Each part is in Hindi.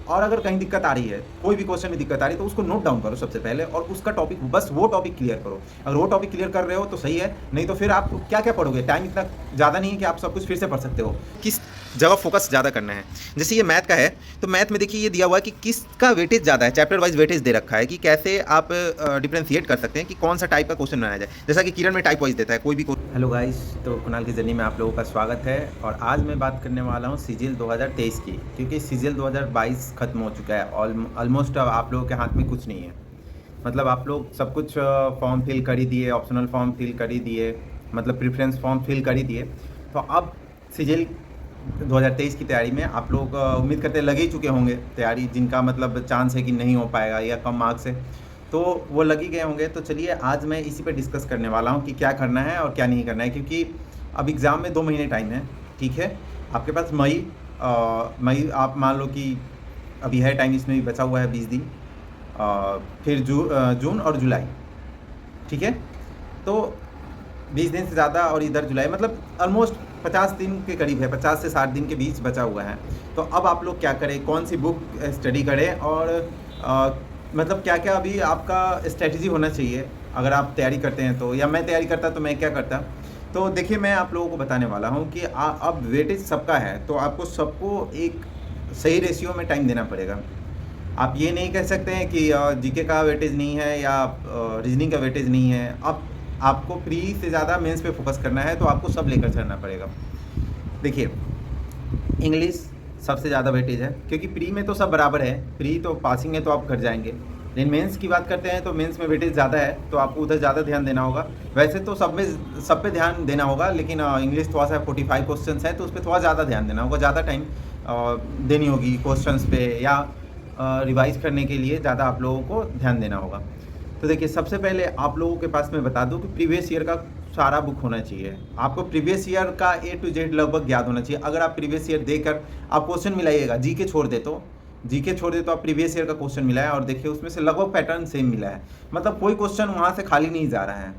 और अगर कहीं दिक्कत आ रही है, कोई भी क्वेश्चन में दिक्कत आ रही है, तो उसको नोट डाउन करो सबसे पहले और उसका टॉपिक, बस वो टॉपिक क्लियर करो। अगर वो टॉपिक क्लियर कर रहे हो तो सही है, नहीं तो फिर आप क्या क्या पढ़ोगे। टाइम इतना ज़्यादा नहीं है कि आप सब कुछ फिर से पढ़ सकते हो। किस जगह फोकस ज़्यादा करना है, जैसे ये मैथ का है तो मैथ में देखिए ये दिया हुआ है कि किसका वेटेज ज़्यादा है, चैप्टर वाइज वेटेज दे रखा है कि कैसे आप डिफ्रेंशिएट कर सकते हैं कि कौन सा टाइप का क्वेश्चन बनाया जाए। जैसा कि किरण में टाइप वाइज देता है कोई भी। हेलो गाइस, तो कुणाल की जर्नी में आप लोगों का स्वागत है। और आज मैं बात करने वाला हूँ सीजीएल 2023 की, क्योंकि सीजीएल 2022 खत्म हो चुका है। ऑलमोस्ट अब आप लोगों के हाथ में कुछ नहीं है। मतलब आप लोग सब कुछ फॉर्म फिल कर ही दिए, ऑप्शनल फॉर्म फिल कर ही दिए, मतलब प्रेफरेंस फॉर्म फिल कर ही दिए। तो अब सीजीएल 2023 की तैयारी में आप लोग उम्मीद करते लगे ही चुके होंगे तैयारी, जिनका मतलब चांस है कि नहीं हो पाएगा या कम मार्क्स है, तो वो लग ही गए होंगे। तो चलिए आज मैं इसी पे डिस्कस करने वाला हूँ कि क्या करना है और क्या नहीं करना है, क्योंकि अब एग्ज़ाम में 2 महीने टाइम है। ठीक है, आपके पास मई आप मान लो कि अभी है टाइम, इसमें भी बचा हुआ है 20 दिन, फिर जून और जुलाई। ठीक है, तो 20 दिन से ज़्यादा और इधर जुलाई, मतलब ऑलमोस्ट 50 दिन के करीब है, 50 से 60 दिन के बीच बचा हुआ है। तो अब आप लोग क्या करें, कौन सी बुक स्टडी करें और मतलब क्या क्या अभी आपका स्ट्रेटजी होना चाहिए अगर आप तैयारी करते हैं तो, या मैं तैयारी करता तो मैं क्या करता। तो देखिए मैं आप लोगों को बताने वाला हूँ कि अब वेटेज सबका है, तो आपको सबको एक सही रेशियो में टाइम देना पड़ेगा। आप ये नहीं कह सकते हैं कि जीके का वेटेज नहीं है या रीजनिंग का वेटेज नहीं है। अब आपको प्री से ज़्यादा मेंस पे फोकस करना है, तो आपको सब लेकर चलना पड़ेगा। देखिए इंग्लिश सबसे ज़्यादा वेटेज है, क्योंकि प्री में तो सब बराबर है, प्री तो पासिंग है तो आप कर जाएंगे। लेकिन मेंस की बात करते हैं तो मेंस में वेटेज ज़्यादा है, तो आपको उधर ज़्यादा ध्यान देना होगा। वैसे तो सब पे ध्यान देना होगा, लेकिन इंग्लिश थोड़ा सा 45 क्वेश्चन है तो उस पर थोड़ा ज़्यादा ध्यान देना होगा, ज़्यादा टाइम देनी होगी क्वेश्चंस पे, या रिवाइज करने के लिए ज़्यादा आप लोगों को ध्यान देना होगा। तो देखिए सबसे पहले आप लोगों के पास मैं बता दूं कि प्रीवियस ईयर का सारा बुक होना चाहिए। आपको प्रीवियस ईयर का A to Z लगभग याद होना चाहिए। अगर आप प्रीवियस ईयर देकर आप क्वेश्चन मिलाइएगा, जीके छोड़ दे तो आप प्रीवियस ईयर का क्वेश्चन मिलाएं और देखिए उसमें से लगभग पैटर्न सेम मिला है, मतलब कोई क्वेश्चन वहाँ से खाली नहीं जा रहा है।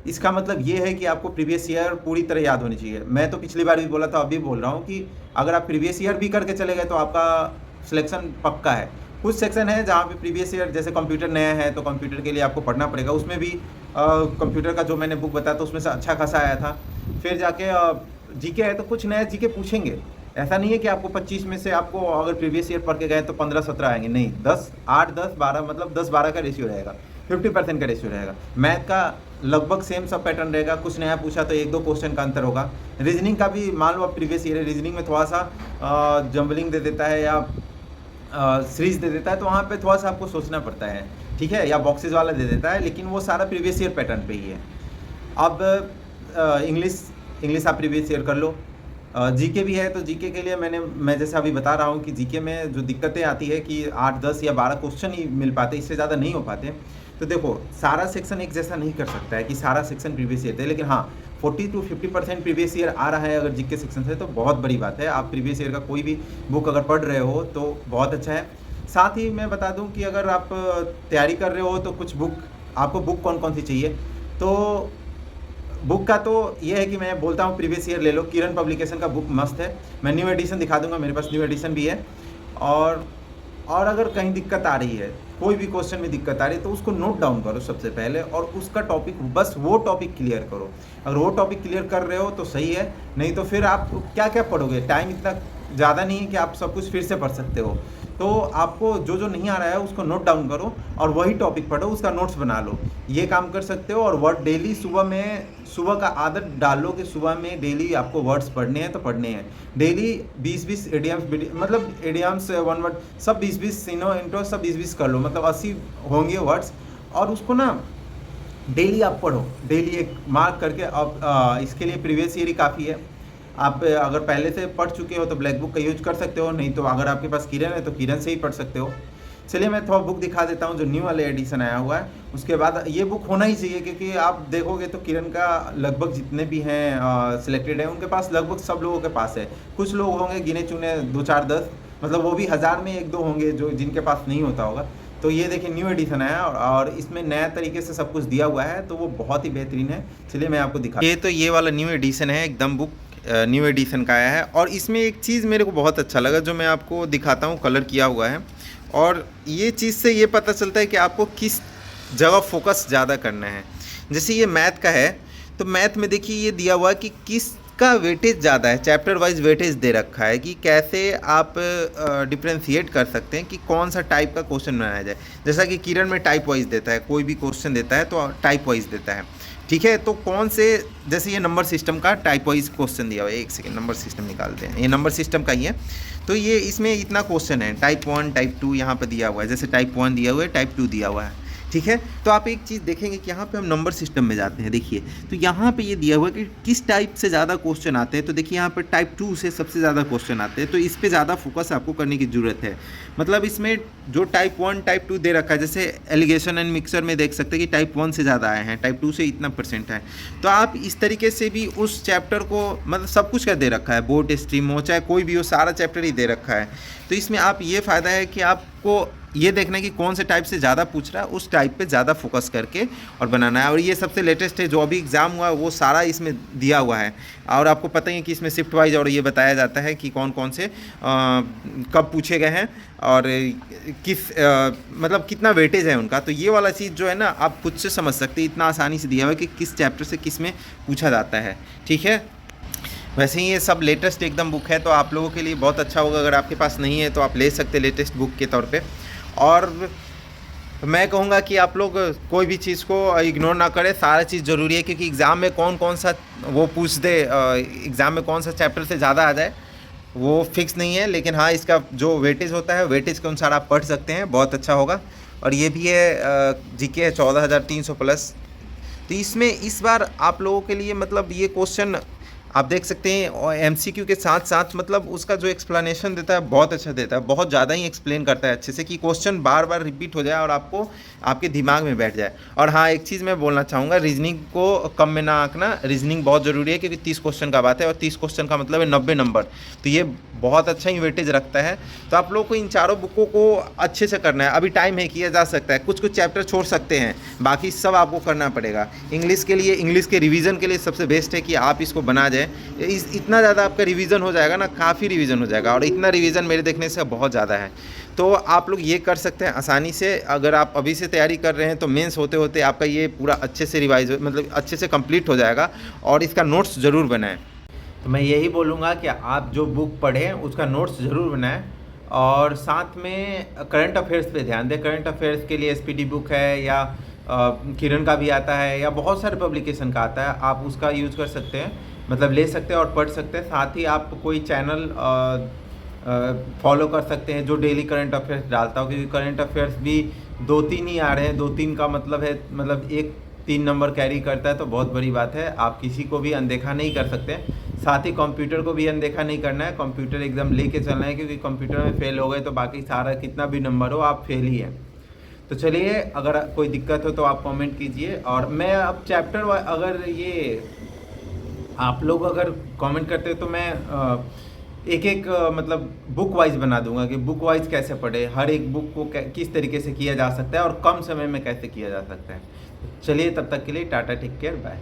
इसका मतलब ये है कि आपको प्रीवियस ईयर पूरी तरह याद होनी चाहिए। मैं तो पिछली बार भी बोला था, अभी बोल रहा हूँ कि अगर आप प्रीवियस ईयर भी करके चले गए तो आपका सिलेक्शन पक्का है। कुछ सेक्शन है जहाँ पे प्रीवियस ईयर, जैसे कंप्यूटर नया है तो कंप्यूटर के लिए आपको पढ़ना पड़ेगा, उसमें भी कंप्यूटर का जो मैंने बुक बताया तो उसमें से अच्छा खासा आया था। फिर जाके जीके है तो कुछ नया जीके पूछेंगे। ऐसा नहीं है कि आपको 25 में से आपको अगर प्रीवियस ईयर पढ़ के गए तो 15-17 आएंगे, नहीं, 8-10-12, मतलब 10-12 का रेशियो रहेगा, 50% का रेशियो रहेगा। मैथ का लगभग सेम सब पैटर्न रहेगा, कुछ नया पूछा तो 1-2 क्वेश्चन का अंतर होगा। रीजनिंग का भी मान लो आप प्रीवियस ईयर है, रीजनिंग में थोड़ा सा जम्बलिंग दे देता है या सीरीज दे देता है, तो वहाँ पे थोड़ा सा आपको सोचना पड़ता है। ठीक है, या बॉक्सेस वाला दे देता है, लेकिन वो सारा प्रीवियस ईयर पैटर्न पे ही है। अब इंग्लिश आप प्रीवियस ईयर कर लो। जीके भी है तो जीके के लिए मैं जैसे अभी बता रहा हूँ कि जीके में जो दिक्कतें आती है कि 8-10 या 12 क्वेश्चन ही मिल पाते, इससे ज़्यादा नहीं हो पाते। तो देखो सारा सेक्शन एक जैसा नहीं कर सकता है कि सारा सेक्शन प्रीवियस ईयर थे, लेकिन हाँ 40-50% प्रीवियस ईयर आ रहा है अगर जीके सेक्शन से, तो बहुत बड़ी बात है। आप प्रीवियस ईयर का कोई भी बुक अगर पढ़ रहे हो तो बहुत अच्छा है। साथ ही मैं बता दूं कि अगर आप तैयारी कर रहे हो तो कुछ आपको बुक कौन कौन सी चाहिए, तो बुक का तो ये है कि मैं बोलता हूँ प्रीवियस ईयर ले लो। किरण पब्लिकेशन का बुक मस्त है, मैं न्यू एडिशन दिखा दूंगा, मेरे पास न्यू एडिशन भी है। और अगर कहीं दिक्कत आ रही है, कोई भी क्वेश्चन में दिक्कत आ रही है, तो उसको नोट डाउन करो सबसे पहले और उसका टॉपिक, बस वो टॉपिक क्लियर करो। अगर वो टॉपिक क्लियर कर रहे हो तो सही है, नहीं तो फिर आप क्या क्या पढ़ोगे। टाइम इतना ज़्यादा नहीं है कि आप सब कुछ फिर से पढ़ सकते हो। तो आपको जो जो नहीं आ रहा है उसको नोट डाउन करो और वही टॉपिक पढ़ो, उसका नोट्स बना लो, ये काम कर सकते हो। और वर्ड डेली सुबह का आदत डालो कि सुबह में डेली आपको वर्ड्स पढ़ने हैं तो पढ़ने हैं। डेली 20-20 एडियम्स, मतलब एडियम्स, वन वर्ड, सब 20-20 सिनो इंट्रो सब 20-20 कर लो, मतलब 80 होंगे वर्ड्स। और उसको ना डेली आप पढ़ो, डेली एक मार्क करके। अब इसके लिए प्रीवियस ईयर ही काफ़ी है। आप अगर पहले से पढ़ चुके हो तो ब्लैक बुक का यूज कर सकते हो, नहीं तो अगर आपके पास किरण है तो किरण से ही पढ़ सकते हो। चलिए मैं थोड़ा बुक दिखा देता हूँ जो न्यू वाले एडिशन आया हुआ है, उसके बाद ये बुक होना ही चाहिए, क्योंकि आप देखोगे तो किरण का लगभग जितने भी हैं सिलेक्टेड है उनके पास, लगभग सब लोगों के पास है। कुछ लोग होंगे गिने चुने 2-4-10, मतलब वो भी 1000 में 1-2 होंगे जो जिनके पास नहीं होता होगा। तो ये देखिए न्यू एडिशन आया और इसमें नया तरीके से सब कुछ दिया हुआ है, तो वो बहुत ही बेहतरीन है। चलिए मैं आपको दिखा, ये तो ये वाला न्यू एडिशन है एकदम बुक, न्यू एडिशन का आया है। और इसमें एक चीज़ मेरे को बहुत अच्छा लगा जो मैं आपको दिखाता हूँ, कलर किया हुआ है। और ये चीज़ से ये पता चलता है कि आपको किस जगह फोकस ज़्यादा करना है। जैसे ये मैथ का है, तो मैथ में देखिए ये दिया हुआ है कि किसका वेटेज ज़्यादा है, चैप्टर वाइज वेटेज दे रखा है कि कैसे आप डिफ्रेंशिएट कर सकते हैं कि कौन सा टाइप का क्वेश्चन बनाया जाए। जैसा कि किरण में टाइप वाइज देता है, कोई भी क्वेश्चन देता है तो टाइप वाइज देता है, ठीक है। तो कौन से, जैसे ये नंबर सिस्टम का टाइप वाइज क्वेश्चन दिया हुआ है, एक सेकेंड नंबर सिस्टम निकालते हैं, ये नंबर सिस्टम का ही है। तो ये इसमें इतना क्वेश्चन है, टाइप 1 टाइप 2 यहाँ पे दिया हुआ है, जैसे टाइप 1 दिया हुआ है, टाइप 2 दिया हुआ है, ठीक है। तो आप एक चीज़ देखेंगे कि यहाँ पे हम नंबर सिस्टम में जाते हैं, देखिए तो यहाँ पे ये दिया हुआ है कि किस टाइप से ज़्यादा क्वेश्चन आते हैं। तो देखिए यहाँ पे टाइप 2 से सबसे ज़्यादा क्वेश्चन आते हैं, तो इस पे ज़्यादा फोकस आपको करने की ज़रूरत है। मतलब इसमें जो टाइप 1 टाइप 2 दे रखा है, जैसे एलिगेशन एंड मिक्सर में देख सकते हैं कि टाइप 1 से ज़्यादा आए हैं, टाइप 2 से इतना % है। तो आप इस तरीके से भी उस चैप्टर को, मतलब सब कुछ का दे रखा है, बोर्ड स्ट्रीम हो चाहे कोई भी हो, सारा चैप्टर ही दे रखा है। तो इसमें आप ये फ़ायदा है कि आपको ये देखना है कि कौन से टाइप से ज़्यादा पूछ रहा है, उस टाइप पे ज़्यादा फोकस करके और बनाना है। और ये सबसे लेटेस्ट है, जो अभी एग्ज़ाम हुआ है वो सारा इसमें दिया हुआ है। और आपको पता ही है कि इसमें शिफ्ट वाइज और ये बताया जाता है कि कौन कौन से कब पूछे गए हैं और किस मतलब कितना वेटेज है उनका। तो ये वाला चीज़ जो है ना, आप खुद से समझ सकते हैं, इतना आसानी से दिया हुआ है कि किस चैप्टर से किस में पूछा जाता है, ठीक है। वैसे ही ये सब लेटेस्ट एकदम बुक है, तो आप लोगों के लिए बहुत अच्छा होगा। अगर आपके पास नहीं है तो आप ले सकते हैं लेटेस्ट बुक के तौर पे। और मैं कहूँगा कि आप लोग कोई भी चीज़ को इग्नोर ना करें, सारा चीज़ ज़रूरी है, क्योंकि एग्ज़ाम में कौन कौन सा वो पूछ दे, एग्ज़ाम में कौन सा चैप्टर से ज़्यादा आ जाए वो फिक्स नहीं है। लेकिन हाँ, इसका जो वेटेज होता है, वेटेज के अनुसार आप पढ़ सकते हैं, बहुत अच्छा होगा। और ये भी है जीके है 14,300 प्लस। तो इसमें इस बार आप लोगों के लिए मतलब ये क्वेश्चन आप देख सकते हैं, और एमसीक्यू के साथ साथ मतलब उसका जो एक्सप्लेनेशन देता है बहुत अच्छा देता है, बहुत ज़्यादा ही एक्सप्लेन करता है अच्छे से कि क्वेश्चन बार बार रिपीट हो जाए और आपको आपके दिमाग में बैठ जाए। और हाँ, एक चीज़ मैं बोलना चाहूँगा, रीजनिंग को कम में ना आंकना, रीजनिंग बहुत ज़रूरी है, क्योंकि 30 क्वेश्चन का बात है और 30 क्वेश्चन का मतलब है 90 नंबर। तो ये बहुत अच्छा ही वेटेज रखता है। तो आप लोग को इन चारों बुकों को अच्छे से करना है, अभी टाइम है, किया जा सकता है। कुछ कुछ चैप्टर छोड़ सकते हैं, बाकी सब आपको करना पड़ेगा। इंग्लिश के लिए, इंग्लिश के रिवीजन के लिए सबसे बेस्ट है कि आप इसको बना जाए। इतना ज़्यादा आपका रिवीजन हो जाएगा ना, काफ़ी रिवीजन हो जाएगा, और इतना रिवीजन मेरे देखने से बहुत ज़्यादा है। तो आप लोग ये कर सकते हैं आसानी से। अगर आप अभी से तैयारी कर रहे हैं तो मेंस होते होते आपका ये पूरा अच्छे से रिवाइज, मतलब अच्छे से कंप्लीट हो जाएगा। और इसका नोट्स ज़रूर बनाएं। तो मैं यही बोलूँगा कि आप जो बुक पढ़ें उसका नोट्स ज़रूर बनाएं, और साथ में करंट अफेयर्स पे ध्यान दें। करंट अफेयर्स के लिए एसपीडी बुक है, या किरण का भी आता है, या बहुत सारे पब्लिकेशन का आता है, आप उसका यूज़ कर सकते हैं, मतलब ले सकते हैं और पढ़ सकते हैं। साथ ही आप कोई चैनल फॉलो कर सकते हैं जो डेली करंट अफेयर्स डालता हो, क्योंकि करंट अफेयर्स भी 2-3 ही आ रहे हैं। 2-3 का मतलब है, मतलब एक 3 नंबर कैरी करता है, तो बहुत बड़ी बात है। आप किसी को भी अनदेखा नहीं कर सकते। साथ ही कंप्यूटर को भी अनदेखा नहीं करना है, कंप्यूटर एकदम लेके चलना है, क्योंकि कंप्यूटर में फेल हो गए तो बाकी सारा कितना भी नंबर हो आप फेल ही है। तो चलिए, अगर कोई दिक्कत हो तो आप कमेंट कीजिए। और मैं अब चैप्टर अगर ये आप लोग अगर कमेंट करते हो तो मैं एक एक मतलब बुक वाइज बना दूंगा कि बुक वाइज कैसे पढ़े, हर एक बुक को किस तरीके से किया जा सकता है और कम समय में कैसे किया जा सकता है। चलिए, तब तक के लिए टाटा, टेक केयर, बाय।